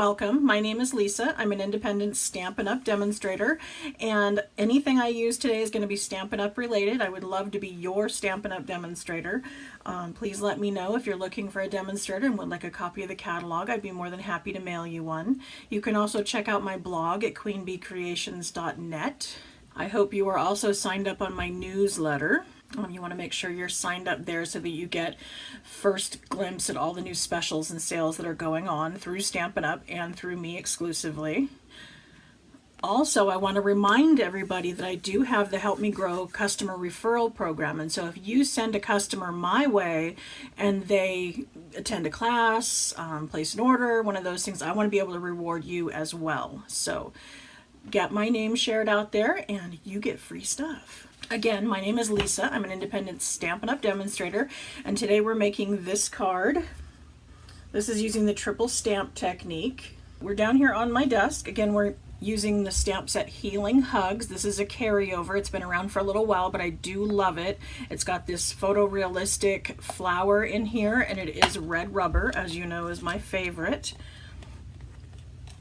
welcome. My name is Lisa. I'm an independent Stampin' Up demonstrator, and anything I use today is going to be Stampin' Up related. I would love to be your Stampin' Up demonstrator. Please let me know if you're looking for a demonstrator and would like a copy of the catalog. I'd be more than happy to mail you one. You can also check out my blog at queenbeecreations.net. I hope you are also signed up on my newsletter. You want to make sure you're signed up there so that you get first glimpse at all the new specials and sales that are going on through Stampin' Up and through me exclusively. Also, I want to remind everybody that I do have the Help Me Grow customer referral program. And so if you send a customer my way and they attend a class, place an order, one of those things, I want to be able to reward you as well. So get my name shared out there and you get free stuff. Again, my name is Lisa. I'm an independent Stampin' Up demonstrator, and today we're making this card. This is using the triple stamp technique. We're down here on my desk. Again, we're using the stamp set Healing Hugs. This is a carryover. It's been around for a little while, but I do love it. It's got this photorealistic flower in here, and it is red rubber, as you know is my favorite.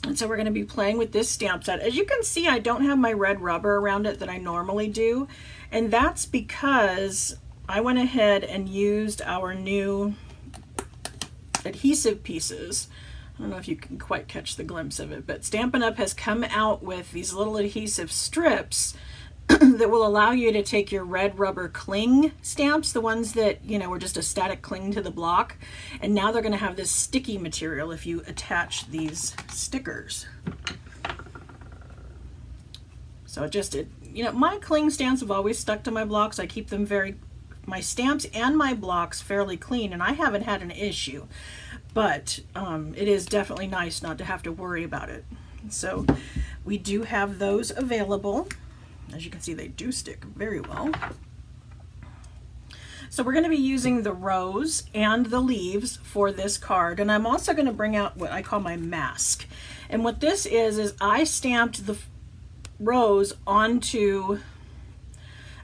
And so we're going to be playing with this stamp set. As you can see, I don't have my red rubber around it that I normally do. And that's because I went ahead and used our new adhesive pieces. I don't know if you can quite catch the glimpse of it, but Stampin' Up has come out with these little adhesive strips that will allow you to take your red rubber cling stamps, the ones that, you know, were just a static cling to the block, and now they're going to have this sticky material if you attach these stickers. So you know, my cling stamps have always stuck to my blocks. I keep them my stamps and my blocks fairly clean, and I haven't had an issue, but it is definitely nice not to have to worry about it. So we do have those available. As you can see, they do stick very well. So we're going to be using the rose and the leaves for this card, and I'm also going to bring out what I call my mask. And what this is I stamped the rose onto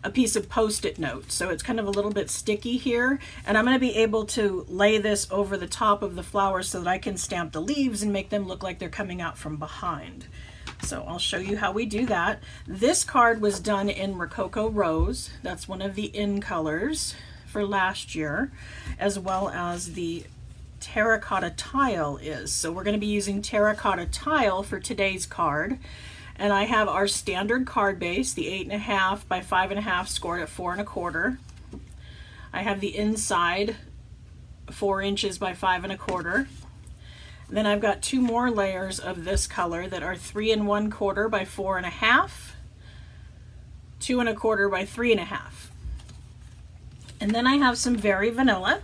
a piece of Post-it note, so it's kind of a little bit sticky here, and I'm going to be able to lay this over the top of the flowers so that I can stamp the leaves and make them look like they're coming out from behind. So I'll show you how we do that. This card was done in Rococo Rose. That's one of the in colors for last year, as well as the terracotta tile is. So we're going to be using terracotta tile for today's card. And I have our standard card base, the 8.5 by 5.5 scored at 4 1/4. I have the inside 4 inches by 5 1/4. Then I've got 2 more layers of this color that are 3 1/4 by 4 1/2, 2 1/4 by 3 1/2. And then I have some Very Vanilla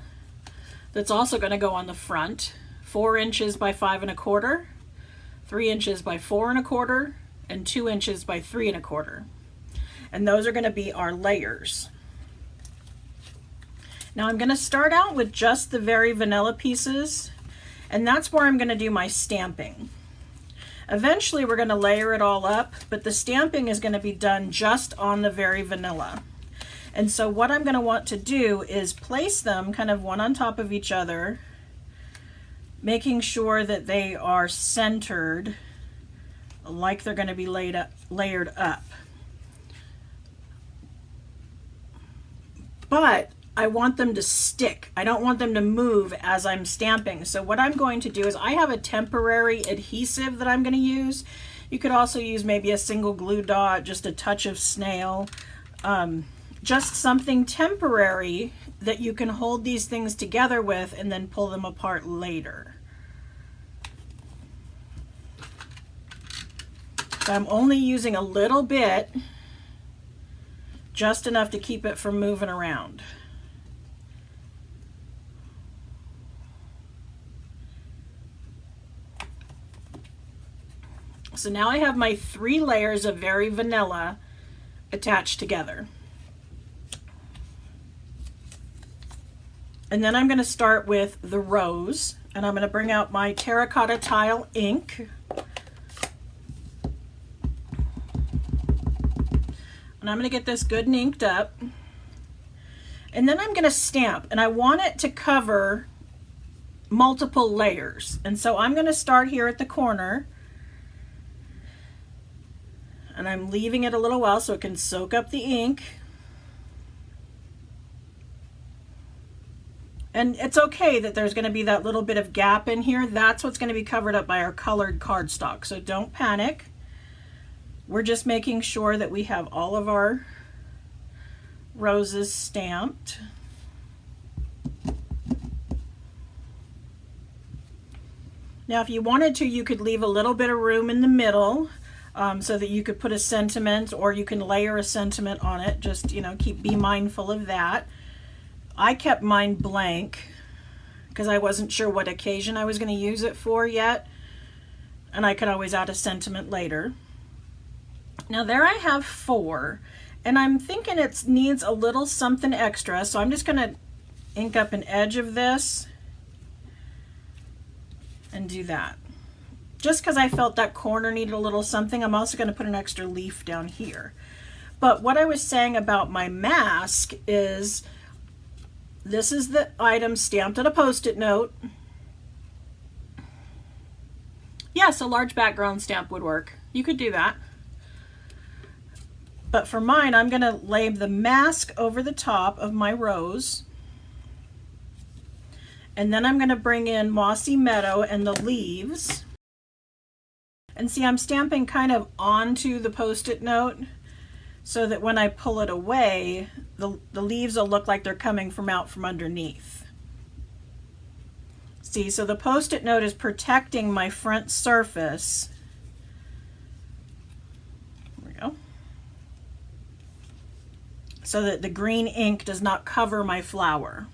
that's also going to go on the front, 4 inches by 5 1/4, 3 inches by 4 1/4, and 2 inches by 3 1/4. And those are going to be our layers. Now I'm going to start out with just the Very Vanilla pieces, and that's where I'm going to do my stamping. Eventually we're going to layer it all up, but the stamping is going to be done just on the Very Vanilla. And so what I'm going to want to do is place them kind of one on top of each other, making sure that they are centered like they're going to be layered up. But I want them to stick. I don't want them to move as I'm stamping. So what I'm going to do is I have a temporary adhesive that I'm going to use. You could also use maybe a single glue dot, just a touch of snail, just something temporary that you can hold these things together with and then pull them apart later. So I'm only using a little bit, just enough to keep it from moving around. So now I have my 3 layers of Very Vanilla attached together. And then I'm going to start with the rose, and I'm going to bring out my terracotta tile ink. And I'm going to get this good and inked up. And then I'm going to stamp, and I want it to cover multiple layers. And so I'm going to start here at the corner, and I'm leaving it a little while so it can soak up the ink. And it's okay that there's going to be that little bit of gap in here. That's what's going to be covered up by our colored cardstock. So don't panic. We're just making sure that we have all of our roses stamped. Now, if you wanted to, you could leave a little bit of room in the middle so that you could put a sentiment, or you can layer a sentiment on it. Just, you know, be mindful of that. I kept mine blank because I wasn't sure what occasion I was going to use it for yet, and I could always add a sentiment later. Now there I have 4, and I'm thinking it needs a little something extra, so I'm just going to ink up an edge of this and do that. Just because I felt that corner needed a little something, I'm also going to put an extra leaf down here. But what I was saying about my mask is, this is the item stamped on a Post-it note. Yes, a large background stamp would work. You could do that. But for mine, I'm going to lay the mask over the top of my rose. And then I'm going to bring in Mossy Meadow and the leaves. And see, I'm stamping kind of onto the Post-it note, so that when I pull it away, the leaves will look like they're coming from out from underneath. See, so the Post-it note is protecting my front surface. There we go. So that the green ink does not cover my flower.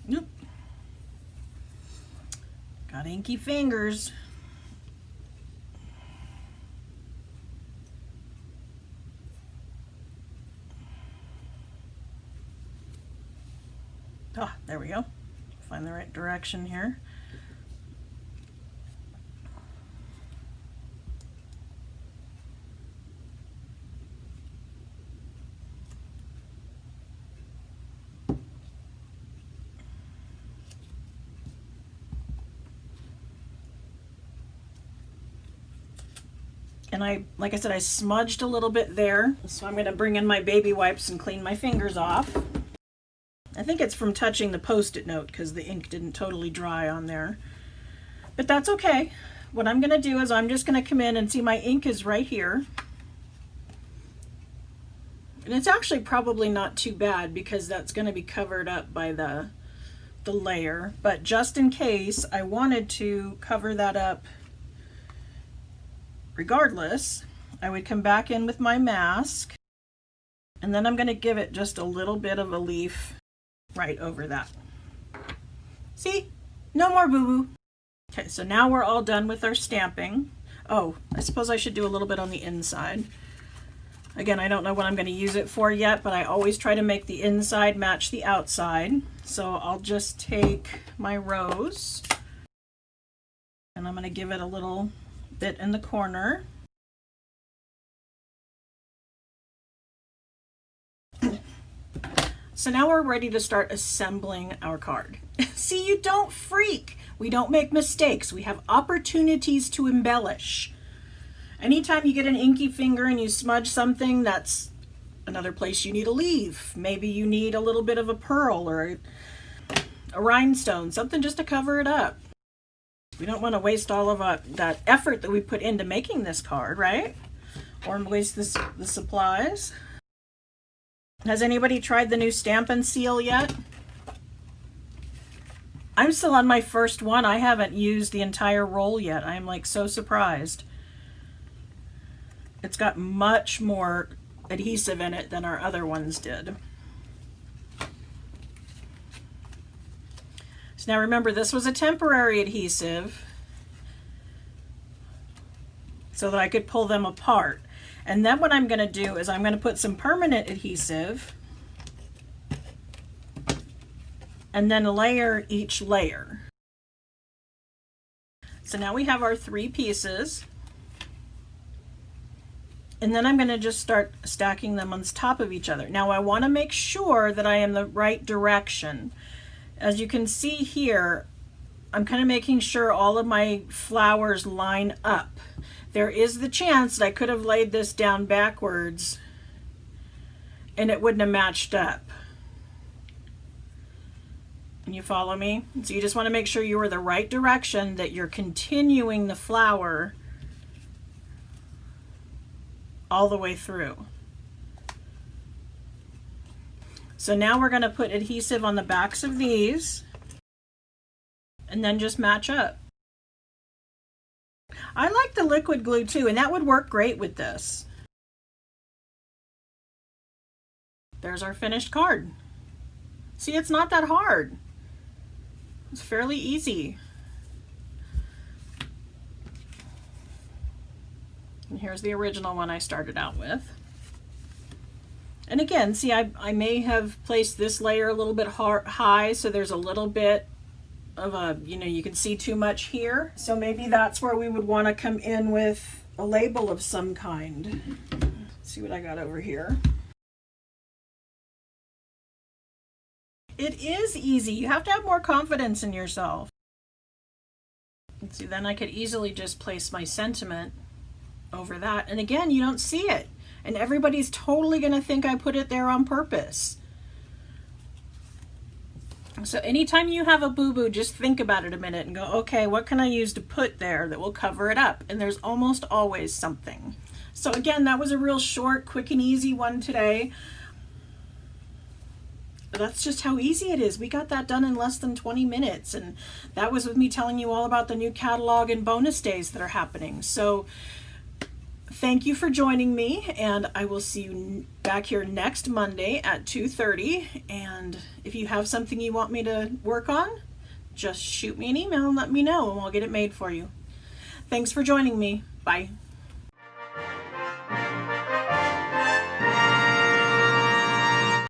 Nope. Got inky fingers. Ah, there we go. Find the right direction here. And like I said, I smudged a little bit there. So I'm going to bring in my baby wipes and clean my fingers off. I think it's from touching the Post-it note because the ink didn't totally dry on there. But that's okay. What I'm going to do is I'm just going to come in and see my ink is right here. And it's actually probably not too bad because that's going to be covered up by the layer. But just in case, I wanted to cover that up regardless, I would come back in with my mask, and then I'm going to give it just a little bit of a leaf right over that. See? No more boo-boo. Okay, so now we're all done with our stamping. Oh, I suppose I should do a little bit on the inside. Again, I don't know what I'm going to use it for yet, but I always try to make the inside match the outside. So I'll just take my rose, and I'm going to give it a little bit in the corner. So now we're ready to start assembling our card. See, you don't freak. We don't make mistakes. We have opportunities to embellish. Anytime you get an inky finger and you smudge something, that's another place you need a leaf. Maybe you need a little bit of a pearl or a rhinestone, something just to cover it up. We don't want to waste all of that effort that we put into making this card, right? Or waste the supplies. Has anybody tried the new Stampin' Seal yet? I'm still on my first one. I haven't used the entire roll yet. I'm like so surprised. It's got much more adhesive in it than our other ones did. So now remember, this was a temporary adhesive so that I could pull them apart. And then what I'm going to do is I'm going to put some permanent adhesive and then layer each layer. So now we have our 3 pieces. And then I'm going to just start stacking them on top of each other. Now I want to make sure that I am the right direction. As you can see here, I'm kind of making sure all of my flowers line up. There is the chance that I could have laid this down backwards and it wouldn't have matched up. Can you follow me? So you just want to make sure you are the right direction, that you're continuing the flower all the way through. So now we're going to put adhesive on the backs of these and then just match up. I like the liquid glue too, and that would work great with this. There's our finished card. See, it's not that hard. It's fairly easy. And here's the original one I started out with. And again, see, I may have placed this layer a little bit high, so there's a little bit of a, you can see too much here. So maybe that's where we would want to come in with a label of some kind. Let's see what I got over here. It is easy. You have to have more confidence in yourself. Let's see, then I could easily just place my sentiment over that. And again, you don't see it. And everybody's totally going to think I put it there on purpose. So anytime you have a boo-boo, just think about it a minute and go, okay, what can I use to put there that will cover it up? And there's almost always something. So again, that was a real short, quick and easy one today. But that's just how easy it is. We got that done in less than 20 minutes. And that was with me telling you all about the new catalog and bonus days that are happening. So thank you for joining me, and I will see you back here next Monday at 2:30. And if you have something you want me to work on, just shoot me an email and let me know, and I'll get it made for you. Thanks for joining me. Bye.